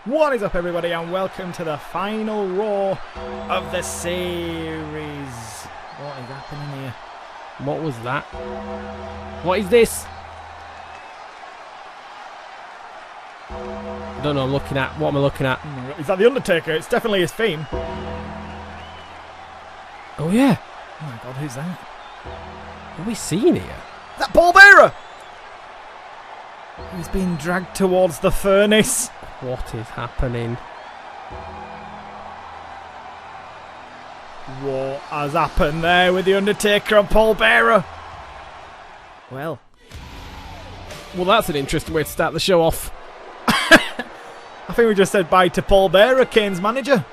What is up, everybody, and welcome to the final Raw of the series. What is happening here? What was that? What is this? I don't know. I'm looking at. What am I looking at? Is that the Undertaker? It's definitely his theme. Oh yeah. Oh my God, who's that? What are we seeing here? Is that Paul Bearer? He's being dragged towards the furnace. What is happening? What has happened there with the Undertaker and Paul Bearer? Well, that's an interesting way to start the show off. I think we just said bye to Paul Bearer, Kane's manager.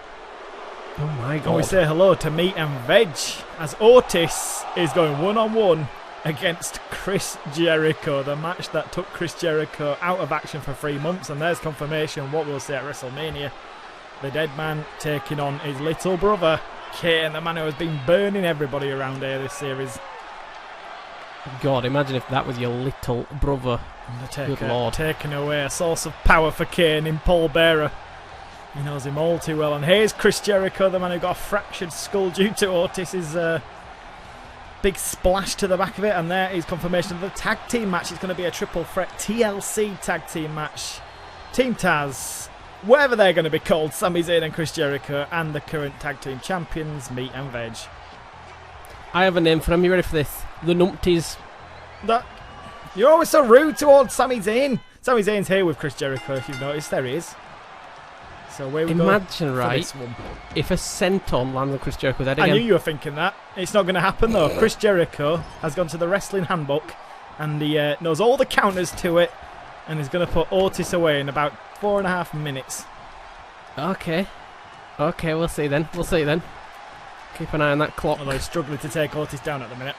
Oh my God. And we say hello to Meat and Veg as Otis is going one-on-one against Chris Jericho. The match that took Chris Jericho out of action for 3 months, and there's confirmation what we'll see at WrestleMania. The dead man taking on his little brother, Kane, the man who has been burning everybody around here this series. God, imagine if that was your little brother. Undertaker, good Lord. taking away a source of power for Kane in Paul Bearer. He knows him all too well. And here's Chris Jericho, the man who got a fractured skull due to Otis's big splash to the back of it. And there is confirmation of the tag team match. It's going to be a triple threat TLC tag team match. Team Taz, whatever they're going to be called, Sami Zayn and Chris Jericho, and the current tag team champions, Meat and Veg. I have a name for them. You ready for this? The Numpties. You're always so rude towards Sami Zayn. Sami Zayn's here with Chris Jericho, if you've noticed. There he is. So where we Imagine, go right, for this one. if a senton lands on Chris Jericho's head again. I knew you were thinking that. It's not going to happen, though. Chris Jericho has gone to the wrestling handbook, and he knows all the counters to it, and he's going to put Otis away in about 4.5 minutes. Okay, we'll see then. Keep an eye on that clock. Although he's struggling to take Otis down at the minute.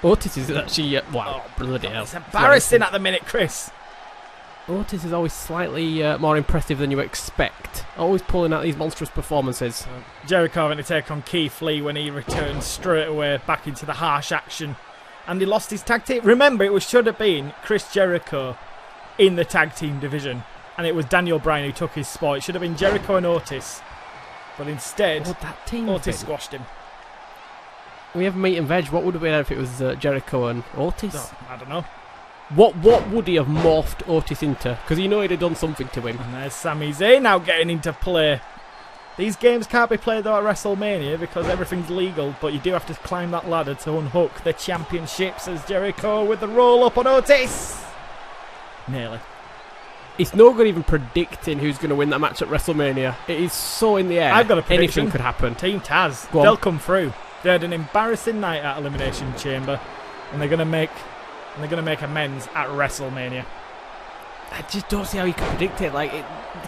Otis is actually... wow, bloody hell. It's embarrassing at the minute, Chris. Otis is always slightly more impressive than you expect. Always pulling out these monstrous performances. Jericho having to take on Keith Lee when he returned straight away back into the harsh action. And he lost his tag team. Remember, it should have been Chris Jericho in the tag team division. And it was Daniel Bryan who took his spot. It should have been Jericho and Otis. But instead, that team Otis squashed him. We have Meat and Veg. What would have been if it was Jericho and Otis? Oh, I don't know. What would he have morphed Otis into? Because you know he'd have done something to him. And there's Sami Zayn now getting into play. These games can't be played though at WrestleMania because everything's legal, but you do have to climb that ladder to unhook the championships as Jericho with the roll up on Otis. Nearly. It's no good even predicting who's going to win that match at WrestleMania. It is so in the air. I've got a prediction. Anything could happen. Team Taz, they'll come through. They had an embarrassing night at Elimination Chamber, and they're going to make amends at WrestleMania. I just don't see how you can predict it.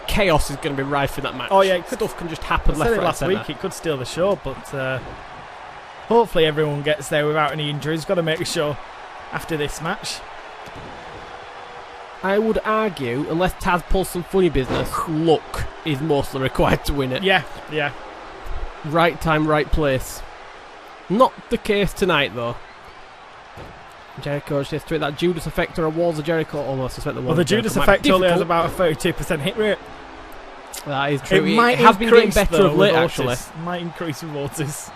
Chaos is going to be rife in that match. Oh yeah, stuff can just happen I left, said it right, last centre. week. It could steal the show, but hopefully everyone gets there without any injuries. Got to make sure after this match. I would argue, unless Taz pulls some funny business, luck is mostly required to win it. Yeah. Right time, right place. Not the case tonight, though. Jericho just threw that Judas effect or a Walls of Jericho. Almost suspect the Walls Well, the of Jericho Judas effect only has difficult. about a 32% hit rate. That is true. It might has been getting increase, better though, of late, with actually. Otis. Might increase with Otis.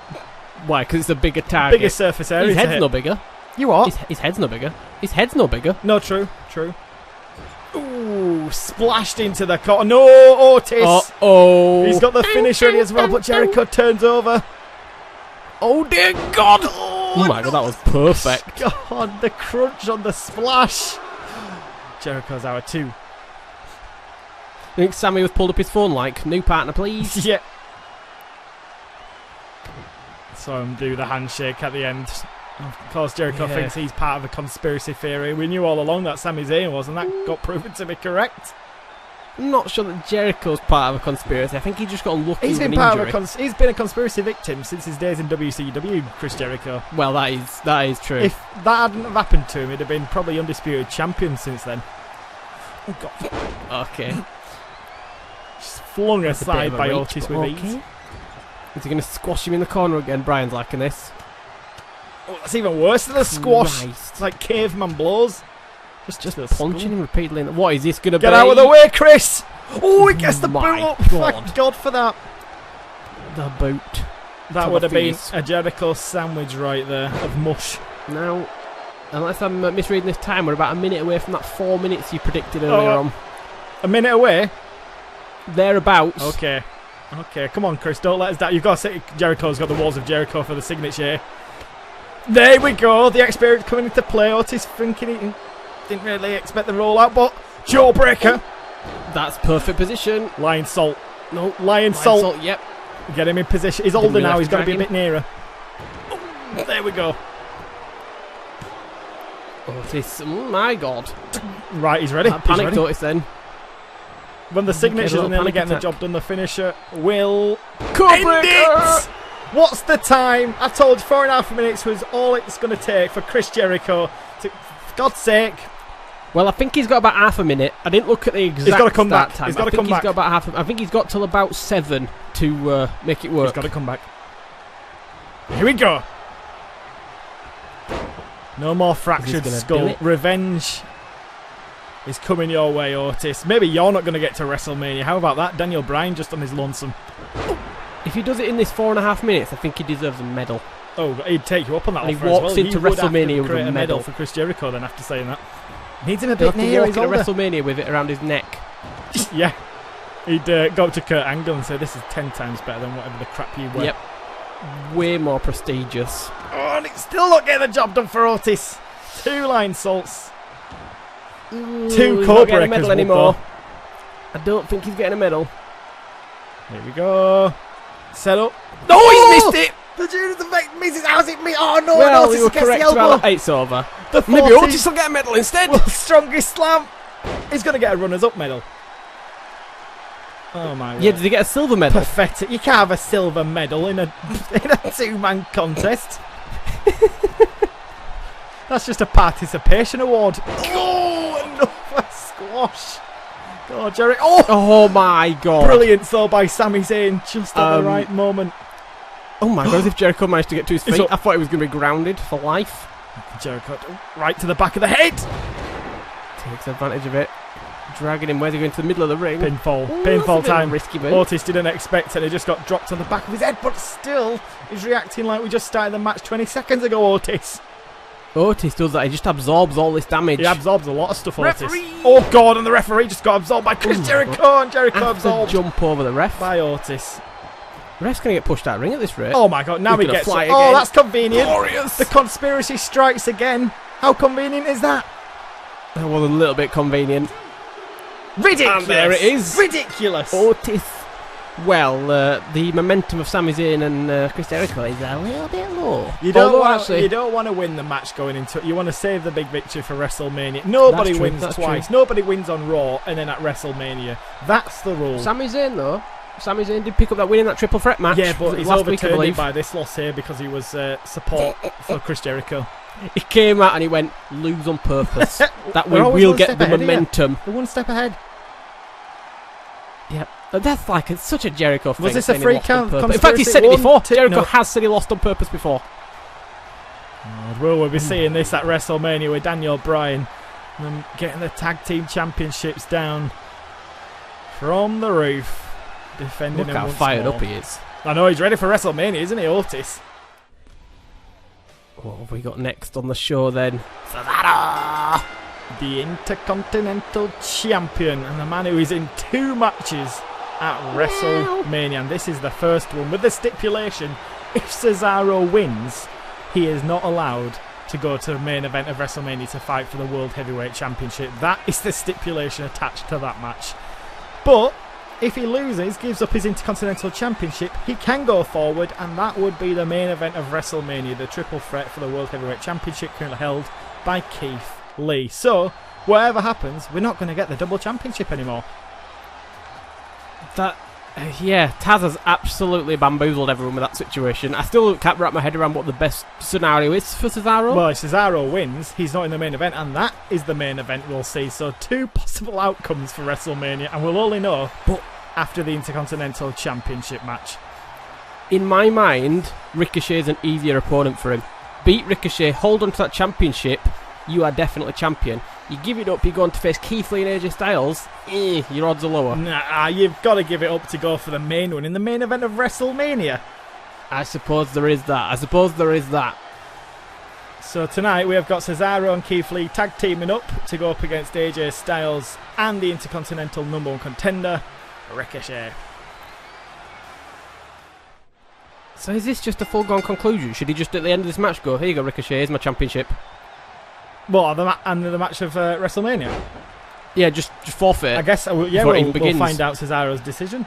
Why? Because it's a bigger target. Bigger surface area. His head's no bigger. You what? His head's no bigger. His head's no bigger. No, true. Ooh, splashed into the corner. No, Otis. Uh-oh. He's got the finish ready as well, but Jericho turns over. Oh, dear God. Oh my God, that was perfect. God, the crunch on the splash. Jericho's out of 2. I think Sammy was pulled up his phone like, new partner, please. Yeah. Saw him do the handshake at the end. Of course, Jericho thinks he's part of a conspiracy theory. We knew all along that Sami Zayn was, and that got proven to be correct. I'm not sure that Jericho's part of a conspiracy. I think he just got unlucky with an injury. He's been a conspiracy victim since his days in WCW, Chris Jericho. Well, that is true. If that hadn't have happened to him, he'd have been probably undisputed champion since then. Oh, God. Okay. Just flung aside by Otis with ease. Is he going to squash him in the corner again? Brian's liking this. Oh, that's even worse than a squash. Christ. It's like caveman blows. Just punching him repeatedly. What is this going to be? Get out of the way, Chris! Oh, he gets the boot My up. God. Thank God for that. The boot. That would have been a Jericho sandwich right there of mush. Now, unless I'm misreading this time, we're about a minute away from that 4 minutes you predicted earlier on. A minute away? Thereabouts. Okay. Okay, come on, Chris. Don't let us down. You've got to say Jericho's got the walls of Jericho for the signature. There we go. The experience coming into play. Otis thinking he didn't really expect the rollout, but jawbreaker. That's perfect position. Lion salt. No. Lion salt. Yep. Get him in position. He's older now. He's got to be a bit nearer. Oh, there we go. Otis. My God. Right, he's ready. Panicked Otis then. When the signatures are nearly getting the job done, the finisher will end Codebreaker! it! What's the time? I told you 4.5 minutes was all it's going to take for Chris Jericho to, for God's sake. Well, I think he's got about half a minute. I didn't look at the exact He's got to come start back. time. He's got to come back. Got about half. I think he's got till about 7 to make it work. He's got to come back. Here we go. No more fractured skull. Revenge is coming your way, Otis. Maybe you're not going to get to WrestleMania. How about that? Daniel Bryan just on his lonesome. If he does it in this 4.5 minutes, I think he deserves a medal. Oh, he'd take you up on that and offer he walks as well. into WrestleMania with a medal for Chris Jericho then after saying that. Needs him a bit near. He's walk into WrestleMania with it around his neck. Yeah. He'd go up to Kurt Angle and say, this is 10 times better than whatever the crap you were. Yep. Way more prestigious. Oh, and it's still not getting the job done for Otis. 2 line salts. Ooh, 2 he's core not getting a breakers medal anymore. I don't think he's getting a medal. Here we go. Set up. No, he's missed it! The Judas effect misses. How's it me? Oh no, well, Otis we were gets correct. the elbow. It's over. The Maybe Otis will get a medal instead. Well, strongest slam. He's going to get a runners-up medal. Oh my god. Yeah, did he get a silver medal? Pathetic. You can't have a silver medal in a 2-man contest. That's just a participation award. Oh, another squash. Oh, Jerry. Oh my god. Brilliant though by Sami Zayn just at the right moment. Oh my god, as if Jericho managed to get to his feet. I thought he was going to be grounded for life. Jericho right to the back of the head. Takes advantage of it. Dragging him. Where's he going? To the middle of the ring? Pinfall. Pinfall time. Risky move. Otis didn't expect it. He just got dropped on the back of his head, but still he's reacting like we just started the match 20 seconds ago, Otis. Otis does that. He just absorbs all this damage. He absorbs a lot of stuff, Referee! Otis. Oh god, and the referee just got absorbed by Chris Jericho, and Jericho absorbed. Jump over the ref. By Otis. The ref's going to get pushed out of the ring at this rate. Oh my god, now he gets fly it. Oh, that's convenient. Glorious. The conspiracy strikes again. How convenient is that? That was a little bit convenient. Ridiculous. And there it is. Ridiculous. Otis. Well, the momentum of Sami Zayn and Chris Jericho is a little bit low. You don't want to win the match going into it. You want to save the big victory for WrestleMania. Nobody wins twice. True. Nobody wins on Raw and then at WrestleMania. That's the rule. Sami Zayn, though. Sami Zayn did pick up that win in that triple threat match. Yeah, but he's overturned by this loss here because he was support for Chris Jericho. He came out and he went, lose on purpose. That way we'll get the momentum. The one step ahead. Yep. That's like such a Jericho thing. Was this a free count? In fact, he said it before. Jericho has said he lost on purpose before. We'll be seeing this at WrestleMania with Daniel Bryan and getting the tag team championships down from the roof, defending. Look how fired up he is. I know he's ready for WrestleMania, isn't he, Otis? What have we got next on the show then? CESARO! The Intercontinental Champion and the man who is in 2 matches at WrestleMania. And this is the first one with the stipulation, if Cesaro wins, he is not allowed to go to the main event of WrestleMania to fight for the World Heavyweight Championship. That is the stipulation attached to that match. But if he loses, gives up his Intercontinental Championship, he can go forward, and that would be the main event of WrestleMania, the triple threat for the World Heavyweight Championship currently held by Keith Lee. So, whatever happens, we're not going to get the double championship anymore. Yeah, Taz has absolutely bamboozled everyone with that situation. I still can't wrap my head around what the best scenario is for Cesaro. Well, if Cesaro wins, he's not in the main event, and that is the main event we'll see. So 2 possible outcomes for WrestleMania, and we'll only know after the Intercontinental Championship match. In my mind, Ricochet is an easier opponent for him. Beat Ricochet, hold on to that championship, you are definitely champion. You give it up, you go on to face Keith Lee and AJ Styles, your odds are lower. Nah, you've got to give it up to go for the main one in the main event of WrestleMania. I suppose there is that. So tonight we have got Cesaro and Keith Lee tag teaming up to go up against AJ Styles and the Intercontinental number 1 contender, Ricochet. So is this just a foregone conclusion? Should he just at the end of this match go, here you go Ricochet, here's my championship? What, the match of WrestleMania? Yeah, just forfeit. I guess, we'll find out Cesaro's decision.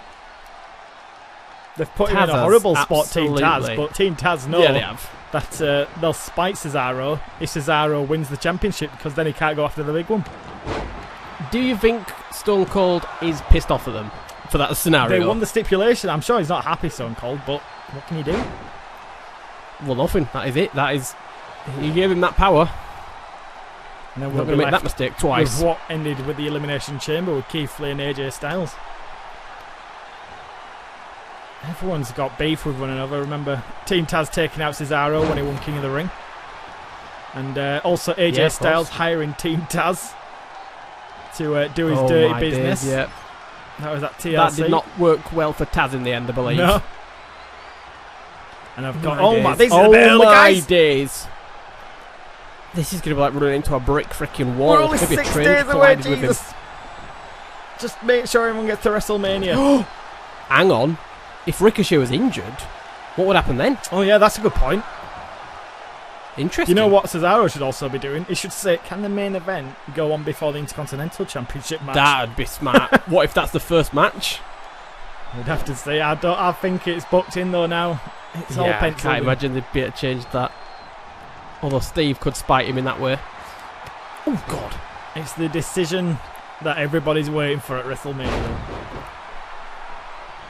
They've put him in a horrible spot, Team Taz, but Team Taz know that they'll spite Cesaro if Cesaro wins the championship, because then he can't go after the big one. Do you think Stone Cold is pissed off at them for that scenario? They won the stipulation. I'm sure he's not happy, Stone Cold, but what can you do? Well, nothing. That is it. You gave him that power. And then we're not going to make that mistake twice. With what ended with the Elimination Chamber with Keith Lee and AJ Styles. Everyone's got beef with one another. Remember Team Taz taking out Cesaro when he won King of the Ring. And also AJ Styles hiring Team Taz to do his dirty business. Days, yeah. That was at TLC. That did not work well for Taz in the end, I believe. No. And I've got... these are the early guys. Days. This is going to be like running into a brick freaking wall. We're only 6 days away, Jesus. Just make sure everyone gets to WrestleMania. Hang on. If Ricochet was injured, what would happen then? Oh yeah, that's a good point. Interesting. You know what Cesaro should also be doing? He should say, can the main event go on before the Intercontinental Championship match? That'd be smart. What if that's the first match? We'd have to see. I think it's booked in though now. It's all penciled. I can't imagine they'd be able to change that. Although Steve could spite him in that way. Oh God. It's the decision that everybody's waiting for at WrestleMania.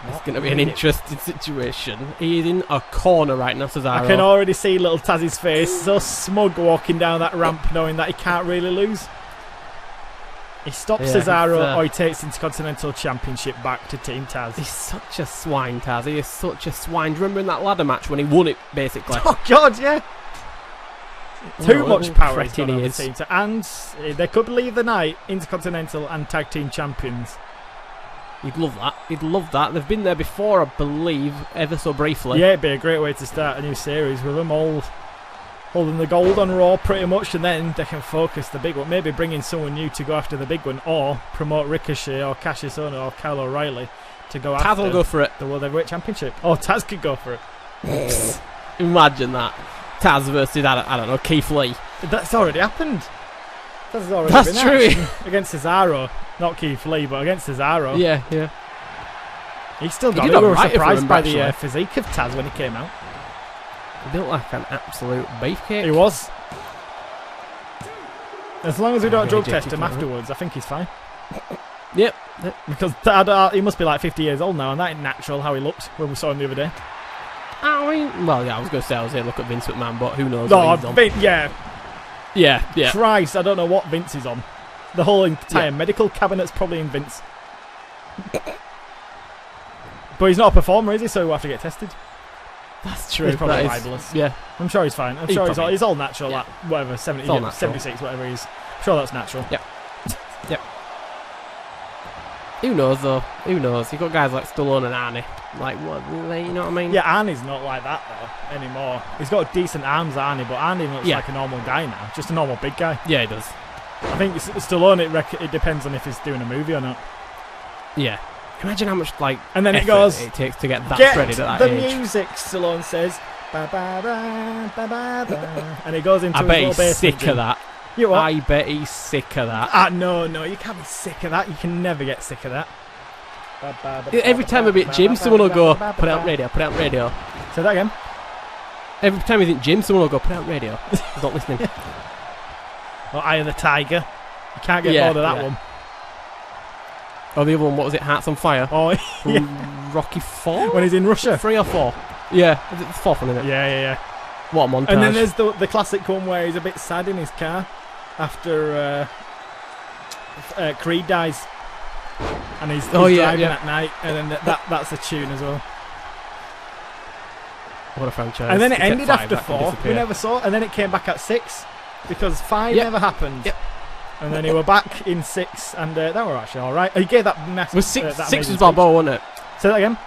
It's going to be an interesting situation. He's in a corner right now, Cesaro. I can already see little Taz's face, so smug walking down that ramp knowing that he can't really lose. He stops Cesaro or he takes the Intercontinental Championship back to Team Taz. He's such a swine, Taz. He is such a swine. Do you remember in that ladder match when he won it, basically? Oh, God, yeah. Too much power he's got on the team. And they could leave the night Intercontinental and Tag Team Champions. You'd love that. You'd love that. They've been there before, I believe, ever so briefly. Yeah, it'd be a great way to start a new series with them all holding the gold on Raw pretty much, and then they can focus the big one. Maybe bring in someone new to go after the big one, or promote Ricochet or Cassius Ohno or Kyle O'Reilly to go after Taz will go for it. The World Heavyweight Championship. Oh, Taz could go for it. Imagine that. Taz versus, I don't know, Keith Lee. That's already happened. That's already That's been true. Against Cesaro. Not Keith Lee, but against Cesaro. Yeah, yeah. He still got it. We were surprised by the physique of Taz when he came out. He built like an absolute beefcake. He was. As long as we don't drug test him afterwards, I think he's fine. Yep. Because he must be like 50 years old now, and that ain't natural how he looked when we saw him the other day. I mean, well, yeah, I was going to say I was here look at Vince McMahon, but who knows what he's on. Yeah. Christ, I don't know what Vince is on. The whole entire medical cabinet's probably in Vince. But he's not a performer, is he? So he'll have to get tested. That's true. He's probably libelous. Yeah. I'm sure he's fine. I'm sure he's all natural. Yeah. Like, whatever, 76, whatever he is. I'm sure that's natural. Yep. Yep. Who knows, though? Who knows? You've got guys like Stallone and Arnie. Like, what? You know what I mean? Yeah, Arnie's not like that, though, anymore. He's got decent arms, Arnie, but Arnie looks like a normal guy now. Just a normal big guy. Yeah, he does. I think Stallone, it depends on if he's doing a movie or not. Yeah. Imagine how much, and then it goes, it takes to get that shredded at that the age. Music, Stallone says, ba ba ba ba ba ba, and it goes into I his bet little he's basement sick of that. You what? I bet he's sick of that. No, you can't be sick of that. You can never get sick of that. Every time I'm at gym, someone will go, put it on radio, put it on radio. Say that again. Every time he's in gym, someone will go, put it on radio. He's not listening. Or Eye of the Tiger. You can't get bored of that one. Oh, the other one, what was it? Hearts on Fire? Oh, yeah. Rocky 4? When he's in Russia. 3 or 4? Yeah, is it the 4th one, isn't it? Yeah. What a montage. And then there's the classic one where he's a bit sad in his car after Creed dies. And he's driving at night, and then that's a tune as well. What a franchise. And then it ended after 4. We never saw it, and then it came back at 6 because 5 never happened. Yep. And then he were back in 6, and that were actually all right. He gave that mess. Was 6 was Balboa, wasn't it? Say that again.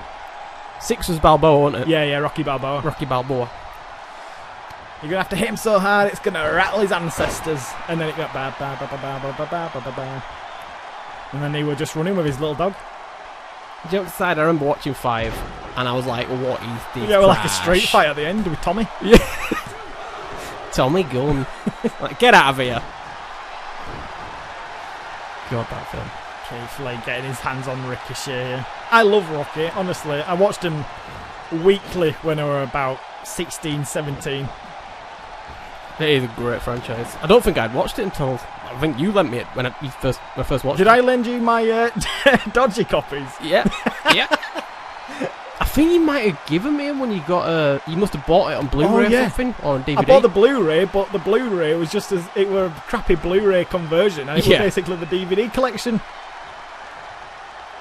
6 was Balboa, wasn't it? Yeah, Rocky Balboa. Rocky Balboa. You're gonna have to hit him so hard it's gonna rattle his ancestors. And then it got and then he were just running with his little dog. Joke aside, I remember watching 5, and I was like, "What is this?" Yeah, well, like a street fight at the end with Tommy. Yeah. Tommy Gunn. Like, get out of here. God, that film. Keith Lee getting his hands on Ricochet here. I love Rocky, honestly. I watched him weekly when I were about 16, 17. It is a great franchise. I don't think I'd watched it until... I think you lent me it when I first watched it. Did I lend you my dodgy copies? Yeah. Yeah. I think you might have given me them when you got you must have bought it on Blu-ray or something, or on DVD. I bought the Blu-ray, but the Blu-ray was just as... It were a crappy Blu-ray conversion, and it was basically the DVD collection.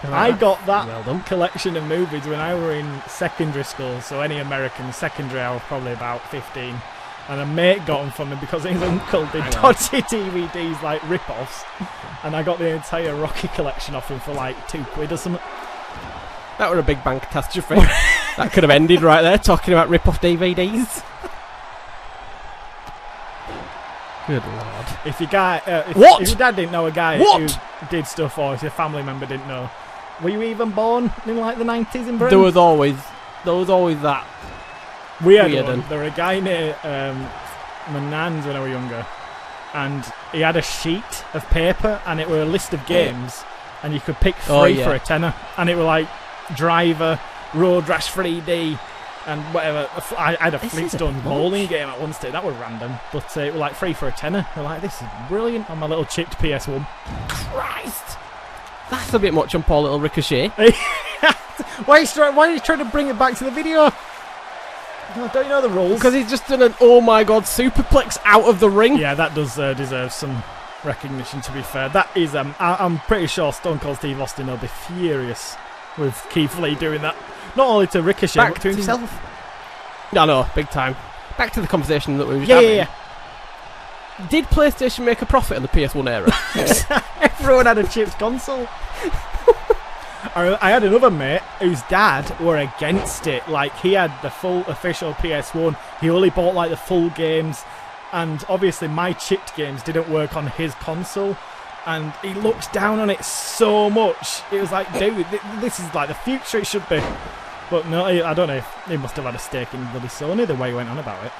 I got that collection of movies when I were in secondary school, so any American secondary, I was probably about 15. And a mate got them for me because his uncle did dodgy DVDs, like rip-offs. And I got the entire Rocky collection off him for like £2 or something. That were a big bang catastrophe. That could have ended right there, talking about rip-off DVDs. Good lord. If your guy, if your dad didn't know a guy who did stuff, or if your family member didn't know, were you even born in like the 90s in Britain? There was always that. We had one. There were a guy near my nan's when I was younger, and he had a sheet of paper, and it were a list of games, and you could pick 3 for a tenner, and it were like Driver, Road Rash 3D, and whatever. I had a Flintstone bowling game at one stage. That was random, but it was like 3 for a tenner. We're like, this is brilliant on my little chipped PS1. Christ, that's a bit much on poor little Ricochet. Why are you trying to bring it back to the video? No, don't you know the rules? Because he's just done an oh my god superplex out of the ring. Yeah, that does deserve some recognition, to be fair. That is, I'm pretty sure Stone Cold Steve Austin will be furious with Keith Lee doing that. Not only to Ricochet, but to himself. No, big time. Back to the conversation that we were having. Yeah. Did PlayStation make a profit in the PS1 era? Everyone had a chipped console. I had another mate whose dad were against it. Like, he had the full official PS1. He only bought like the full games, and obviously my chipped games didn't work on his console, and he looked down on it so much. It was like, dude, this is like the future it should be. But no, I don't know if he must have had a stake in bloody Sony the way he went on about it.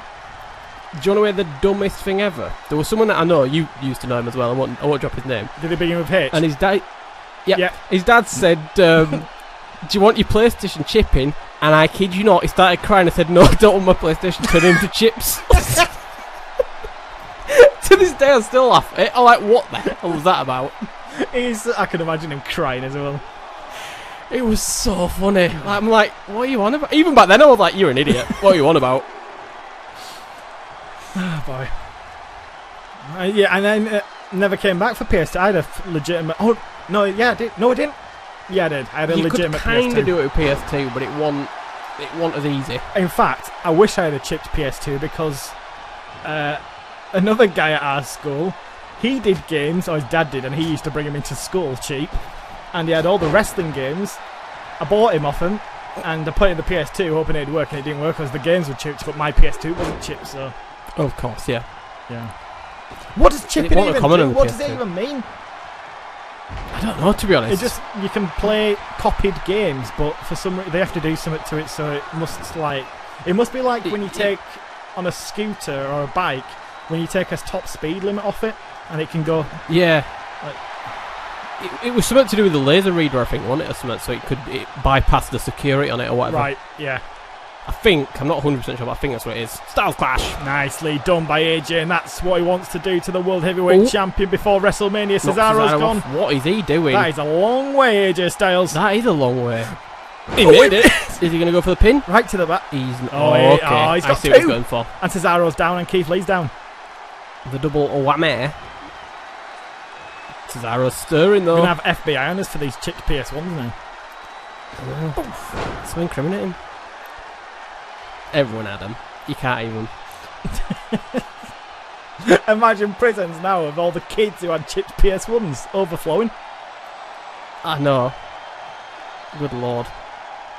Do you want to hear the dumbest thing ever? There was someone that I know, you used to know him as well, I won't drop his name. Did he begin with H? And his dad... Yeah. His dad said, do you want your PlayStation chip in? And I kid you not, he started crying and said, no, I don't want my PlayStation turned into chips. To this day I still laugh at it. I'm like, what the hell was that about? I can imagine him crying as well. It was so funny. I'm like, what are you on about? Even back then I was like, you're an idiot. What are you on about? Oh boy. Yeah, and then never came back for PS2. I had a legitimate... Oh, no, yeah, I did. No, I didn't. Yeah, I did. I had a legitimate PS2. You could kind of do it with PS2, but it wasn't as easy. In fact, I wish I had a chipped PS2 because another guy at our school, he did games, or his dad did, and he used to bring him into school cheap, and he had all the wrestling games. I bought him off him, and I put it in the PS2 hoping it'd work, and it didn't work because the games were chipped, but my PS2 wasn't chipped, so... Of course, yeah. Yeah. What does chipping even do? What does it even mean? I don't know, to be honest. You can play copied games, but for some reason they have to do something to it, so it must be like when you take on a scooter or a bike, when you take a top speed limit off it, and it can go. Yeah. It was something to do with the laser reader, I think, wasn't it, or something, so it bypassed the security on it or whatever. Right. Yeah. I think, I'm not 100% sure, but I think that's what it is. Styles Clash! Nicely done by AJ, and that's what he wants to do to the World Heavyweight Champion before WrestleMania. Cesaro's gone. What is he doing? That is a long way, AJ Styles. That is a long way. He made it. Is he going to go for the pin? Right to the back. Okay. He's got I see what he's going for. And Cesaro's down, and Keith Lee's down. The double whammy. Cesaro's stirring, though. We're going to have FBI on us for these chipped PS1s now. So incriminating. Everyone had them. You can't even. Imagine prisons now of all the kids who had chipped PS1s overflowing. I know. Good lord.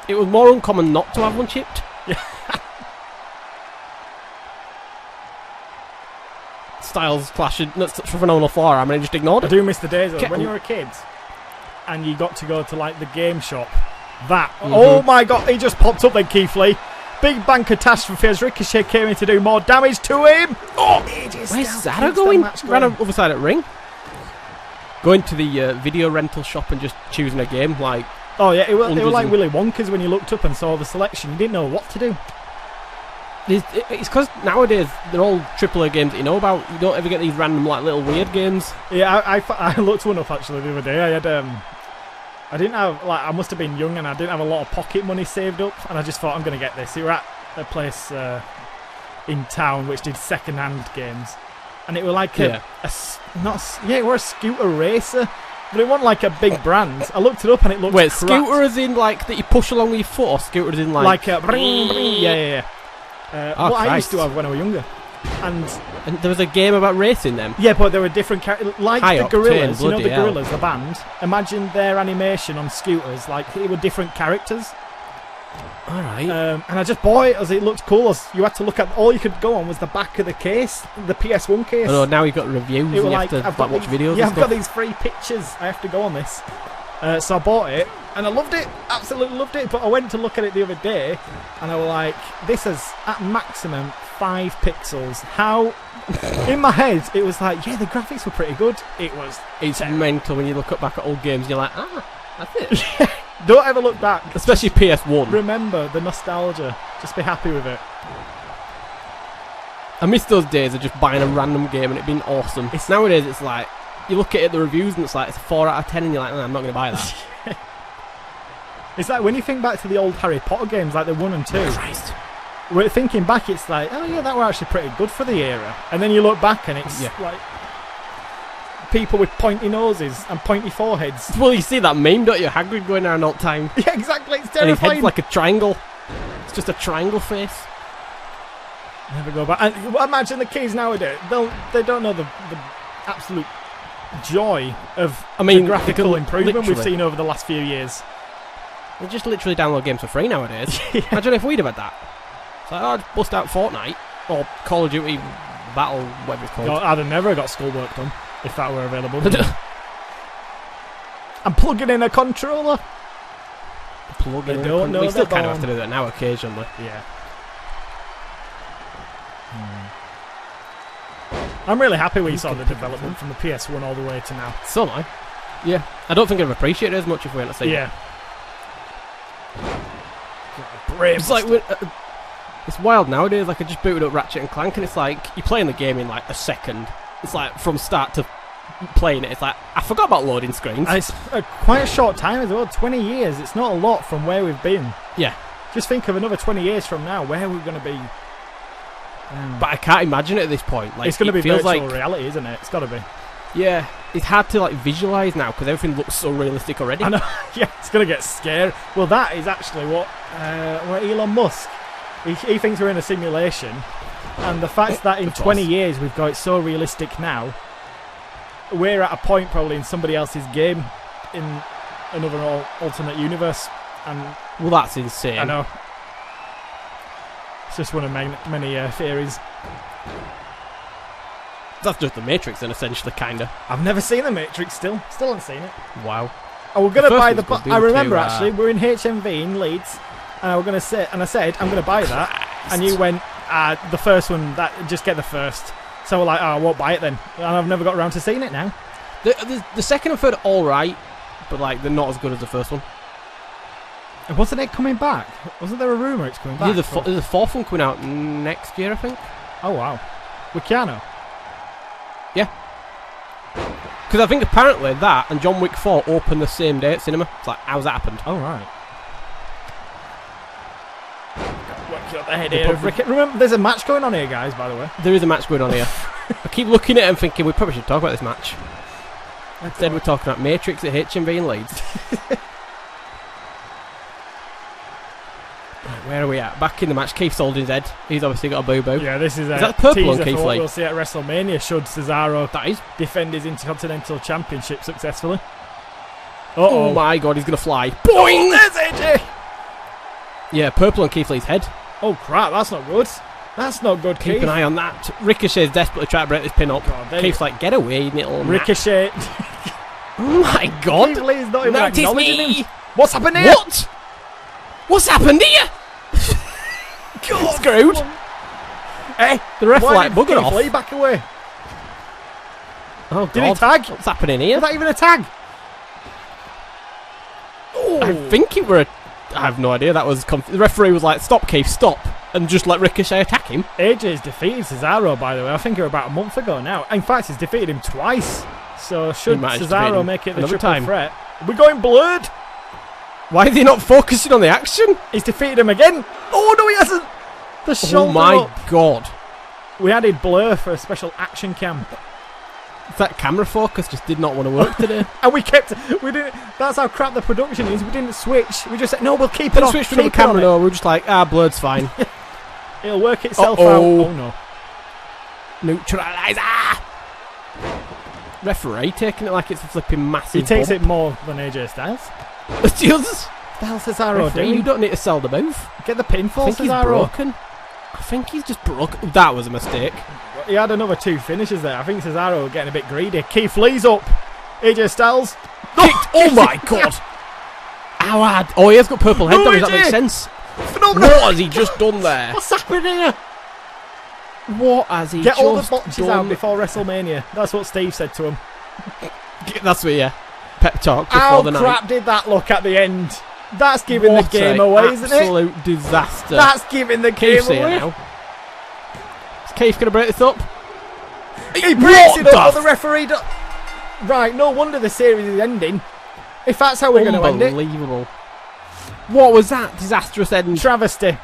It was more uncommon not to have one chipped. Styles clashing. That's such a phenomenal floor. I mean, I just ignored it. I do miss the days of when you were a kid and you got to go to like the game shop. Oh my god, he just popped up then, Keith Lee. Big bang catastrophe as Ricochet came in to do more damage to him. Oh, where's CESARO going? Ran over side at ring. Going to the video rental shop and just choosing a game like. Oh yeah, it was like Willy Wonka's when you looked up and saw the selection. You didn't know what to do. It's because nowadays they're all AAA games that you know about. You don't ever get these random like little weird games. Yeah, I looked one up actually the other day. I had I didn't have I must have been young and I didn't have a lot of pocket money saved up, and I just thought I'm going to get this. We were at a place in town which did second-hand games, and it was like it were a scooter racer. But it wasn't like a big brand. I looked it up and it looked crap. Scooter as in like that you push along with your foot, or scooter as in like a bring, bring, yeah. What I used to have when I was younger. And there was a game about racing them. Yeah, but there were different characters. Like the Gorillas, you know the hell. Gorillas, the band. Imagine their animation on scooters, like they were different characters. Alright. And I just bought it as it looked cool. As you had to look at, all you could go on was the back of the case, the PS1 case. Oh no, now you've got reviews and you have to watch videos. Yeah, I've got these free pictures. I have to go on this. So I bought it and I loved it, absolutely loved it. But I went to look at it the other day and I was like, this has at maximum 5 pixels. How? In my head, it was like, yeah, the graphics were pretty good. It's mental when you look back at old games and you're like, that's it. Don't ever look back. Especially PS1. Remember the nostalgia. Just be happy with it. I miss those days of just buying a random game and it being awesome. Nowadays it's like, you look at the reviews and it's like, it's a 4 out of 10 and you're like, I'm not going to buy that. It's like when you think back to the old Harry Potter games, like the 1 and 2. Christ. We're thinking back, it's like, oh yeah, that were actually pretty good for the era. And then you look back and it's like people with pointy noses and pointy foreheads. Well, you see that meme, don't you? Hagrid going around all the time. Yeah, exactly. It's terrifying. And his head's like a triangle. It's just a triangle face. Never go back. And imagine the kids nowadays. They don't know the absolute joy of the graphical improvement we've seen over the last few years. They just literally download games for free nowadays. Imagine if we'd have had that. It's like, I'd bust out Fortnite or Call of Duty Battle, whatever it's called. I'd have never got schoolwork done if that were available. I'm plugging in a controller. Plugging in a controller. We still kind of have to do that now occasionally. Yeah. I'm really happy we saw the development from the PS1 all the way to now. So am I. Yeah. I don't think I'd have appreciated it as much if we hadn't seen it. It's like it's wild nowadays. Like I just booted up Ratchet and Clank, and it's like you're playing the game in like a second. It's like from start to playing it. It's like I forgot about loading screens. And it's quite a short time as well. 20 years. It's not a lot from where we've been. Yeah. Just think of another 20 years from now. Where we're going to be. But I can't imagine it at this point. Like it's going to be virtual like reality, isn't it? It's got to be. Yeah, it's hard to like visualize now because everything looks so realistic already. I know. Yeah, it's going to get scary. Well, that is actually what Elon Musk. He thinks we're in a simulation, and the fact that in 20 years we've got it so realistic now, we're at a point probably in somebody else's game in another alternate universe. And well, that's insane. I know. It's just one of many theories. That's just the Matrix then, essentially, kinda. I've never seen the Matrix still haven't seen it. Wow. Oh, we're going to buy the... I remember, actually, we're in HMV in Leeds, and I said, I'm going to buy that, Christ. And you went, the first one, just get the first. So we're like, I won't buy it then. And I've never got around to seeing it now. The second and third are alright, but like they're not as good as the first one. Wasn't it coming back? Wasn't there a rumour it's coming back? There's a fourth one coming out next year, I think. Oh, wow. With Keanu? Yeah. Because I think apparently that and John Wick 4 opened the same day at cinema. It's like, how's that happened? Oh, right. Work your head here. Remember, there's a match going on here, guys, by the way. There is a match going on here. I keep looking at it and thinking we probably should talk about this match. Instead we're talking about Matrix at HMV in Leeds. Where are we at? Back in the match. Keith's holding his head. He's obviously got a boo-boo. Yeah, this is that purple on teaser Keith for what Lee? we'll see at WrestleMania should Cesaro That is. defend his Intercontinental Championship successfully. Oh my god, he's going to fly. Boing! Boing! There's AJ! Yeah, purple on Keith Lee's head. Oh crap, that's not good. That's not good, Keep Keith. an eye on that. Ricochet's desperately trying to break this pin up. God, Keith's like, get away, little Ricochet. Oh my god. Keith Lee's not even Notice acknowledging me. him. What's happened here? What? What's happened here? God, Screwed. Hey, The ref why like did buggered Keith off. Lee back away? Oh god. Did he tag? What's happening here? Was that even a tag? Oh. I think it were a... I have no idea. That was... the referee was like, stop, Keith, stop. And just let Ricochet attack him. AJ's defeated Cesaro, by the way. I think it was about a month ago now. In fact, he's defeated him twice. So should Cesaro make it the triple threat? We're going blurred. Why is he not focusing on the action? He's defeated him again. Oh, no, he hasn't. The shoulder Oh my up. god. We added blur for a special action cam. That camera focus just did not want to work today. And we didn't, that's how crap the production is. We didn't switch. We just said, no, we'll keep it Didn't on. switch to another camera, no. We're just like, blurred's fine. It'll work itself Uh-oh. out. Oh, no. Neutralizer! Referee taking it like it's a flipping massive He takes bump. it more than AJ Styles. Just What the hell Cesaro referee, doing? you don't need to sell the move. Get the I pinfall, think he's Cesaro. broken. I think he's just broken. That was a mistake. He had another 2 finishes there. I think Cesaro getting a bit greedy. Keith Lee's up. AJ Styles. Kicked. Oh my god! How hard? Oh, he has got purple head damage. That makes sense. Phenomenal. What has he just done there? What's happening here? What has he Get just all the botches done? out before WrestleMania. That's what Steve said to him. That's what, yeah. Pep talk before How the night. crap did that look at the end? That's giving What the game a away, isn't it? absolute disaster. That's giving the game Keith's here away. now. Is Keith going to break this up? He breaks it up, but the referee Right, no wonder the series is ending. If that's how we're going to end it. Unbelievable. What was that disastrous end? Travesty.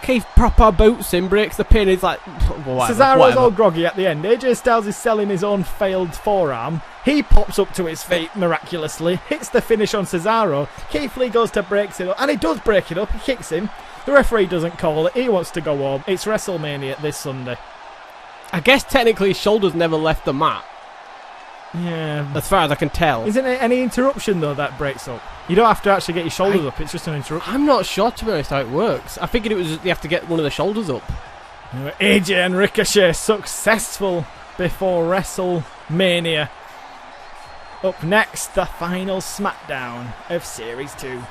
Keith proper boots him, breaks the pin. He's like, whatever, Cesaro's whatever. all groggy at the end. AJ Styles is selling his own failed forearm. He pops up to his feet miraculously, hits the finish on Cesaro. Keith Lee goes to break it up, and he does break it up. He kicks him. The referee doesn't call it. He wants to go home. It's WrestleMania this Sunday. I guess technically his shoulders never left the mat, Yeah. as far as I can tell. Isn't it any interruption, though, that breaks up? You don't have to actually get your shoulders up. It's just an interruption. I'm not sure, to be honest, how it works. I figured it was you have to get one of the shoulders up. AJ and Ricochet successful before WrestleMania. Up next, the final SmackDown of Series 2.